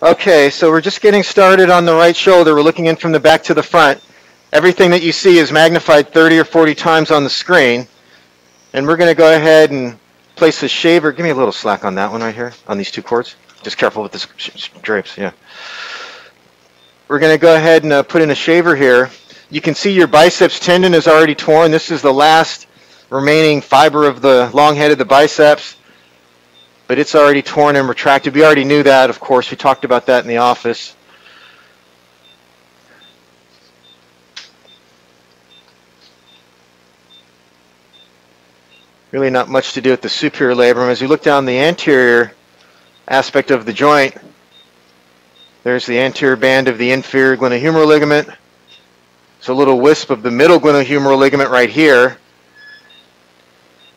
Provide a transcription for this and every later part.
Okay, so we're just getting started on the right shoulder. We're looking in from the back to the front. Everything that you see is magnified 30 or 40 times on the screen. And we're going to go ahead and place a shaver. Give me a little slack on that one right here, on these two cords. Just careful with the drapes, yeah. We're going to go ahead and put in a shaver here. You can see your biceps tendon is already torn. This is the last remaining fiber of the long head of the biceps, but it's already torn and retracted. We already knew that, of course. We talked about that in the office. Really not much to do with the superior labrum. As you look down the anterior aspect of the joint, there's the anterior band of the inferior glenohumeral ligament. It's a little wisp of the middle glenohumeral ligament right here.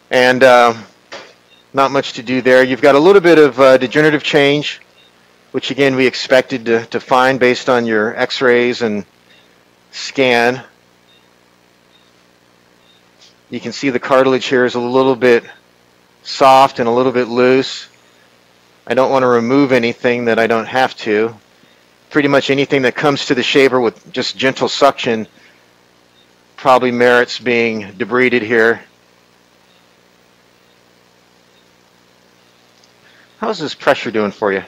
And not much to do there. You've got a little bit of degenerative change, which again we expected to find based on your x-rays and scan. You can see the cartilage here is a little bit soft and a little bit loose. I don't want to remove anything that I don't have to. Pretty much anything that comes to the shaver with just gentle suction probably merits being debrided here. How's this pressure doing for you?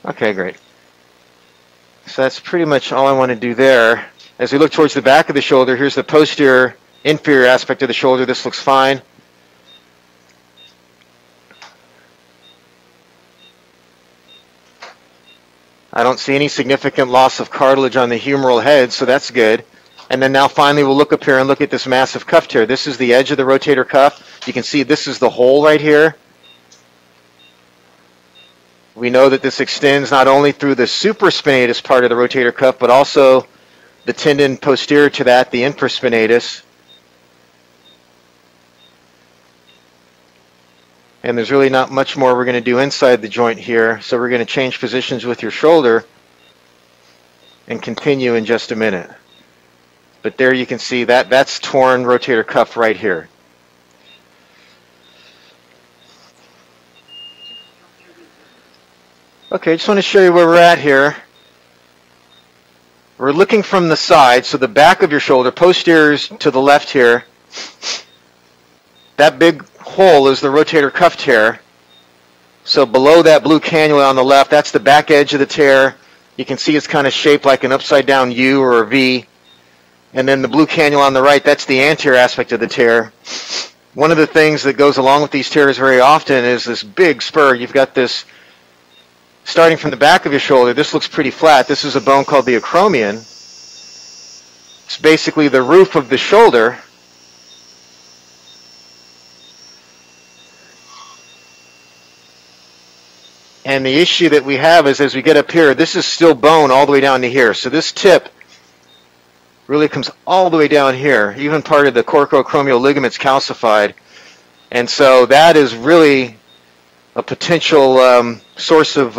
Okay, great. So that's pretty much all I want to do there. As we look towards the back of the shoulder, here's the posterior inferior aspect of the shoulder. This looks fine. I don't see any significant loss of cartilage on the humeral head, so that's good. And then now finally we'll look up here and look at this massive cuff tear. This is the edge of the rotator cuff. You can see this is the hole right here. We know that this extends not only through the supraspinatus part of the rotator cuff, but also the tendon posterior to that, the infraspinatus. And there's really not much more we're going to do inside the joint here, so we're going to change positions with your shoulder and continue in just a minute. But there you can see that's torn rotator cuff right here. Okay, I just want to show you where we're at here. We're looking from the side, so the back of your shoulder, posterior's to the left here. That big hole is the rotator cuff tear. So below that blue cannula on the left, that's the back edge of the tear. You can see it's kind of shaped like an upside down U or a V. And then the blue cannula on the right, that's the anterior aspect of the tear. One of the things that goes along with these tears very often is this big spur. You've got this starting from the back of your shoulder. This looks pretty flat. This is a bone called the acromion. It's basically the roof of the shoulder. And the issue that we have is as we get up here, this is still bone all the way down to here. So this tip really comes all the way down here. Even part of the coracoacromial ligament's calcified. And so that is really a potential source of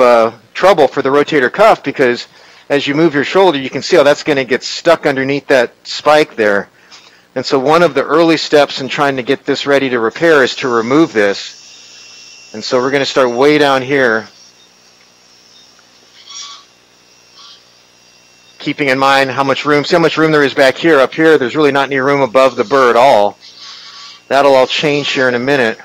trouble for the rotator cuff, because as you move your shoulder, you can see how that's going to get stuck underneath that spike there. And so one of the early steps in trying to get this ready to repair is to remove this. And so we're going to start way down here, keeping in mind how much room, see how much room there is back here. Up here, there's really not any room above the burr at all. That'll all change here in a minute.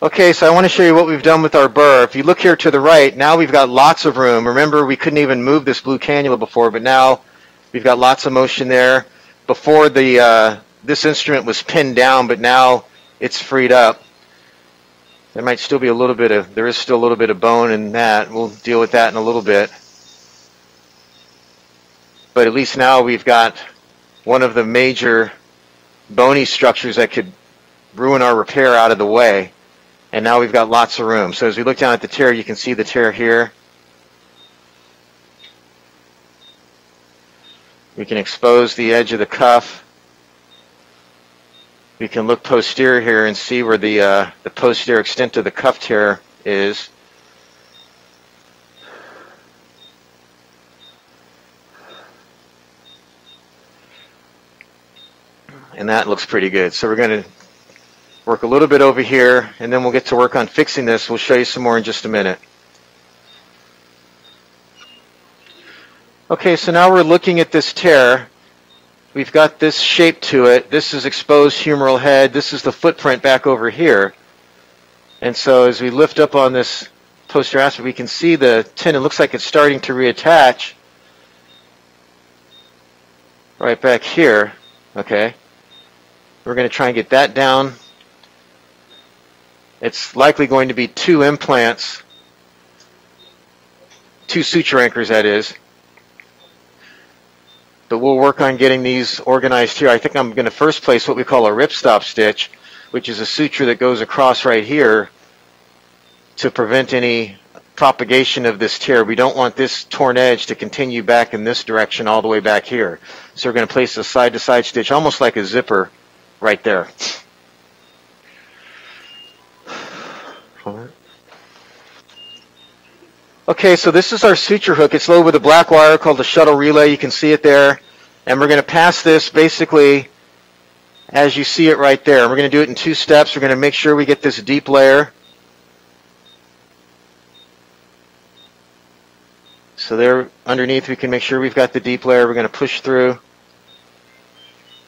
Okay, so I want to show you what we've done with our burr. If you look here to the right, now we've got lots of room. Remember, we couldn't even move this blue cannula before, but now we've got lots of motion there. Before this instrument was pinned down, but now it's freed up. There might still be a little bit of, there is still a little bit of bone in that. We'll deal with that in a little bit. But at least now we've got one of the major bony structures that could ruin our repair out of the way. And now we've got lots of room. So as we look down at the tear, you can see the tear here. We can expose the edge of the cuff. We can look posterior here and see where the posterior extent of the cuff tear is. And that looks pretty good. So we're going to work a little bit over here, and then we'll get to work on fixing this. We'll show you some more in just a minute. Okay, so now we're looking at this tear. We've got this shape to it. This is exposed humeral head. This is the footprint back over here. And so as we lift up on this posterior aspect, we can see the tendon looks like it's starting to reattach right back here. Okay. We're going to try and get that down. It's likely going to be 2 implants, 2 suture anchors, that is. But we'll work on getting these organized here. I think I'm going to first place what we call a ripstop stitch, which is a suture that goes across right here to prevent any propagation of this tear. We don't want this torn edge to continue back in this direction all the way back here. So we're going to place a side-to-side stitch, almost like a zipper, right there. Okay, so this is our suture hook. It's loaded with a black wire called a shuttle relay. You can see it there. And we're going to pass this basically as you see it right there. And we're going to do it in 2 steps. We're going to make sure we get this deep layer. So there underneath we can make sure we've got the deep layer. We're going to push through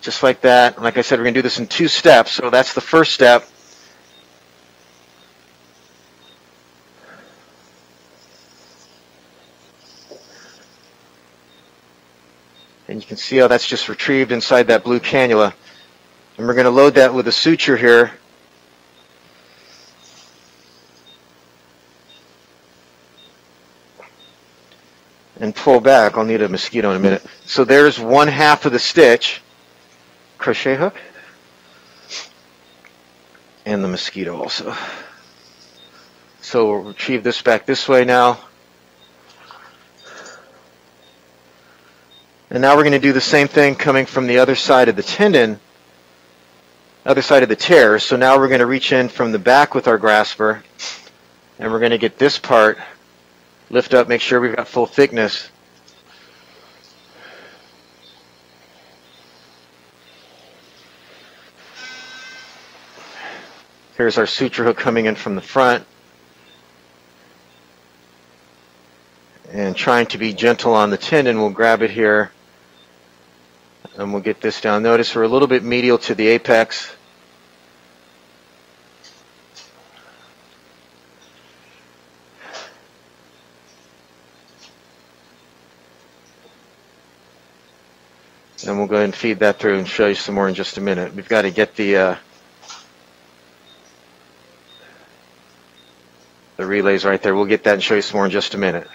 just like that. And like I said, we're going to do this in 2 steps. So that's the first step. And you can see how that's just retrieved inside that blue cannula. And we're going to load that with a suture here. And pull back. I'll need a mosquito in a minute. So there's 1/2 of the stitch. Crochet hook. And the mosquito also. So we'll retrieve this back this way now. And now we're going to do the same thing coming from the other side of the tendon, other side of the tear. So now we're going to reach in from the back with our grasper, and we're going to get this part, lift up, make sure we've got full thickness. Here's our suture hook coming in from the front. And trying to be gentle on the tendon, we'll grab it here. And we'll get this down. Notice we're a little bit medial to the apex. And we'll go ahead and feed that through and show you some more in just a minute. We've got to get the relays right there. We'll get that and show you some more in just a minute.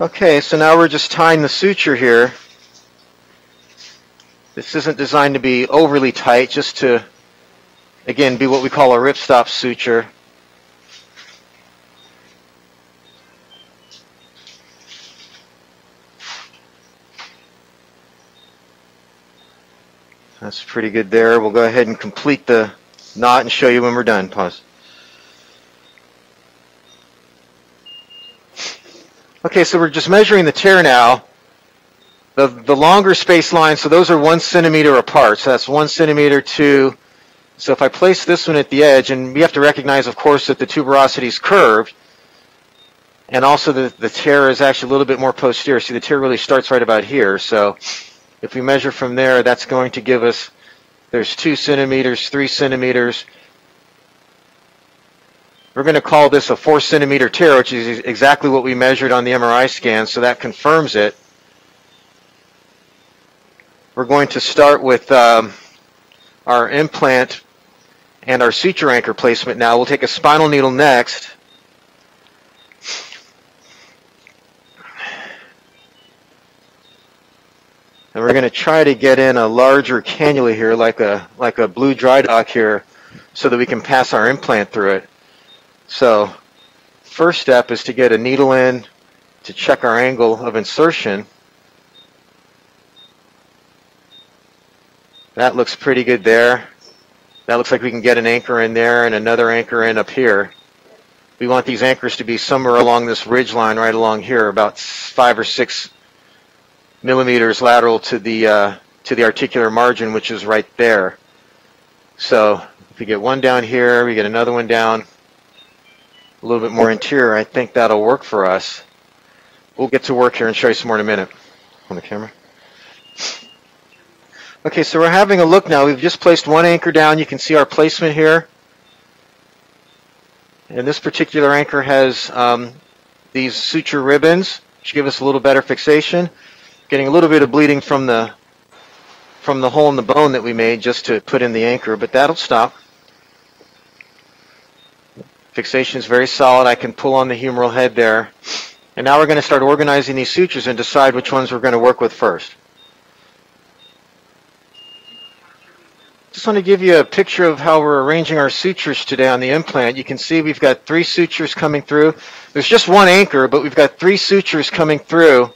Okay, so now we're just tying the suture here. This isn't designed to be overly tight, just to, again, be what we call a ripstop suture. That's pretty good there. We'll go ahead and complete the knot and show you when we're done. Pause. Okay, so we're just measuring the tear now. The longer space lines, so those are 1 centimeter apart. So that's 1 centimeter, 2. So if I place this one at the edge, and we have to recognize, of course, that the tuberosity is curved, and also the tear is actually a little bit more posterior. See, the tear really starts right about here. So if we measure from there, that's going to give us, there's 2 centimeters, 3 centimeters. We're going to call this a 4 centimeter tear, which is exactly what we measured on the MRI scan, so that confirms it. We're going to start with our implant and our suture anchor placement now. We'll take a spinal needle next. And we're going to try to get in a larger cannula here, like a blue dry dock here, so that we can pass our implant through it. So first step is to get a needle in to check our angle of insertion. That looks pretty good there. That looks like we can get an anchor in there and another anchor in up here. We want these anchors to be somewhere along this ridge line right along here, about 5 or 6 millimeters lateral to the articular margin, which is right there. So if we get one down here, we get another one down a little bit more interior, I think that'll work for us. We'll get to work here and show you some more in a minute. On the camera. Okay, so we're having a look now. We've just placed one anchor down. You can see our placement here. And this particular anchor has these suture ribbons, which give us a little better fixation. Getting a little bit of bleeding from the hole in the bone that we made just to put in the anchor, but that'll stop. Fixation is very solid. I can pull on the humeral head there. And now we're going to start organizing these sutures and decide which ones we're going to work with first. Just want to give you a picture of how we're arranging our sutures today on the implant. You can see we've got 3 sutures coming through. There's just one anchor, but we've got 3 sutures coming through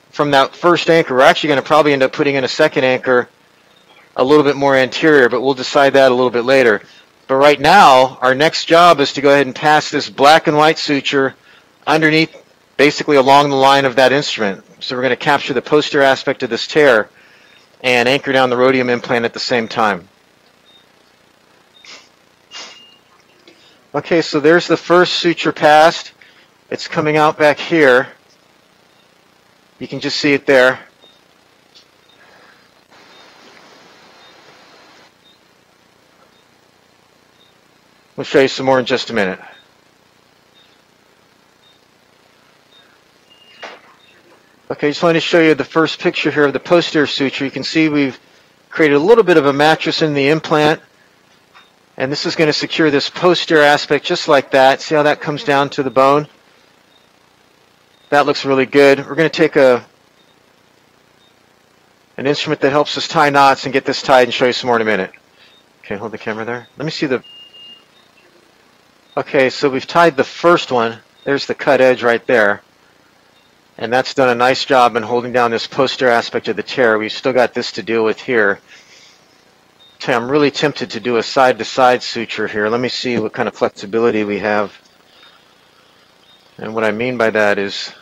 from that first anchor. We're actually going to probably end up putting in a second anchor a little bit more anterior, but we'll decide that a little bit later. But right now, our next job is to go ahead and pass this black and white suture underneath, basically along the line of that instrument. So we're going to capture the posterior aspect of this tear and anchor down the Rotium implant at the same time. Okay, so there's the first suture passed. It's coming out back here. You can just see it there. We'll show you some more in just a minute. Okay, just wanted to show you the first picture here of the posterior suture. You can see we've created a little bit of a mattress in the implant. And this is going to secure this posterior aspect just like that. See how that comes down to the bone? That looks really good. We're going to take an instrument that helps us tie knots and get this tied and show you some more in a minute. Okay, hold the camera there. Let me see the... Okay, so we've tied the first one. There's the cut edge right there. And that's done a nice job in holding down this posterior aspect of the tear. We've still got this to deal with here. I'm really tempted to do a side-to-side suture here. Let me see what kind of flexibility we have. And what I mean by that is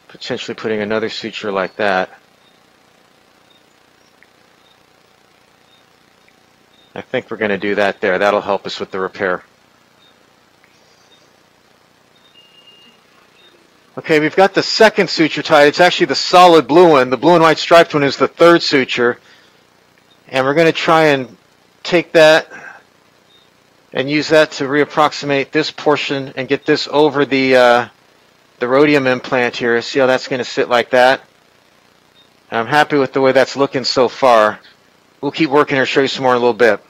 potentially putting another suture like that. I think we're going to do that there. That'll help us with the repair. Okay, we've got the second suture tied. It's actually the solid blue one. The blue and white striped one is the third suture. And we're going to try and take that and use that to reapproximate this portion and get this over the Rotium implant here. See how that's going to sit like that? I'm happy with the way that's looking so far. We'll keep working here, show you some more in a little bit.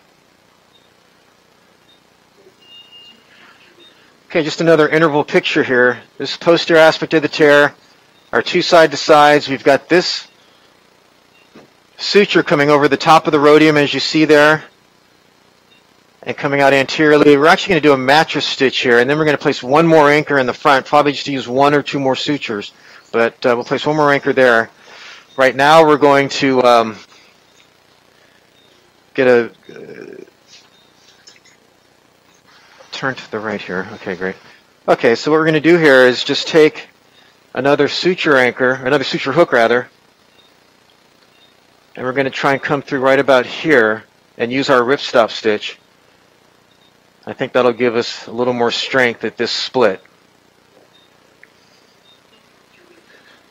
Okay, just another interval picture here. This posterior aspect of the tear, our 2 side-to-sides. We've got this suture coming over the top of the Rotium, as you see there, and coming out anteriorly. We're actually going to do a mattress stitch here, and then we're going to place one more anchor in the front, probably just to use 1 or 2 more sutures. But we'll place one more anchor there. Right now we're going to get a... turn to the right here. Okay, great. Okay, so what we're going to do here is just take another suture anchor, another suture hook rather, and we're going to try and come through right about here and use our ripstop stitch. I think that'll give us a little more strength at this split.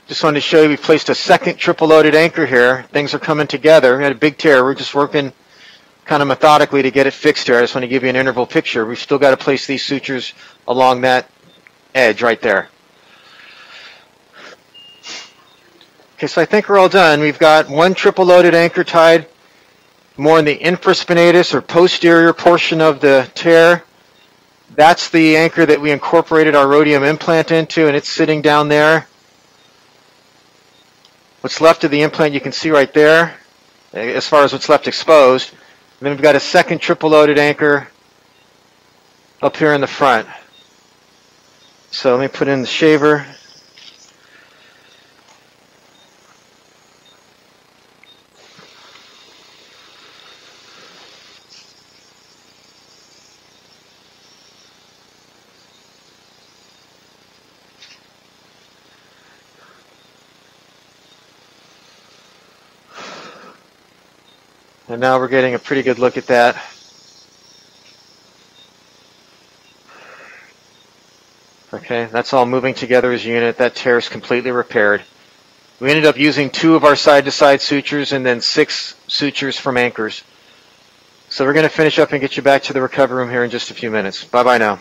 Just wanted to show you we placed a second triple loaded anchor here. Things are coming together. We had a big tear. We're just working kind of methodically to get it fixed here. I just want to give you an interval picture. We've still got to place these sutures along that edge right there. Okay, so I think we're all done. We've got one triple loaded anchor tied more in the infraspinatus or posterior portion of the tear. That's the anchor that we incorporated our Rotium implant into, and it's sitting down there. What's left of the implant you can see right there, as far as what's left exposed. Then we've got a second triple loaded anchor up here in the front. So let me put in the shaver. And now we're getting a pretty good look at that. Okay, that's all moving together as a unit. That tear is completely repaired. We ended up using 2 of our side-to-side sutures and then 6 sutures from anchors. So we're going to finish up and get you back to the recovery room here in just a few minutes. Bye-bye now.